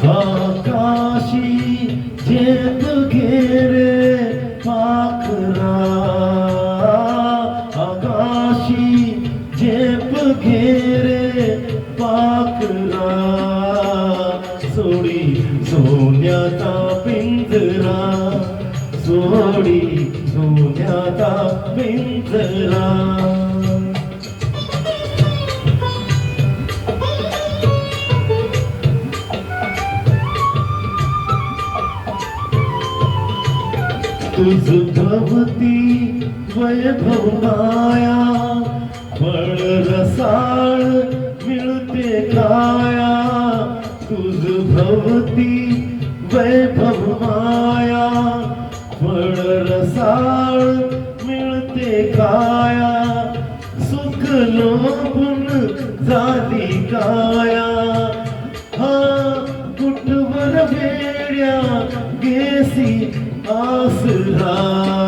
आकाशी झेप घेरे पाखरा, आकाशी झेप घेरे पाखरा, सोडी सोन्याचा पिंजरा, सोडी सोन्याचा पिंजरा. तुझ भवती वैभव माया, फळ रसाळ मिळते काया. तुझ भवती वैभव माया, फळ रसाळ मिळते काया. सुख लोभून झाली काया, हा कुठवर वेड्या गेसी आसरा.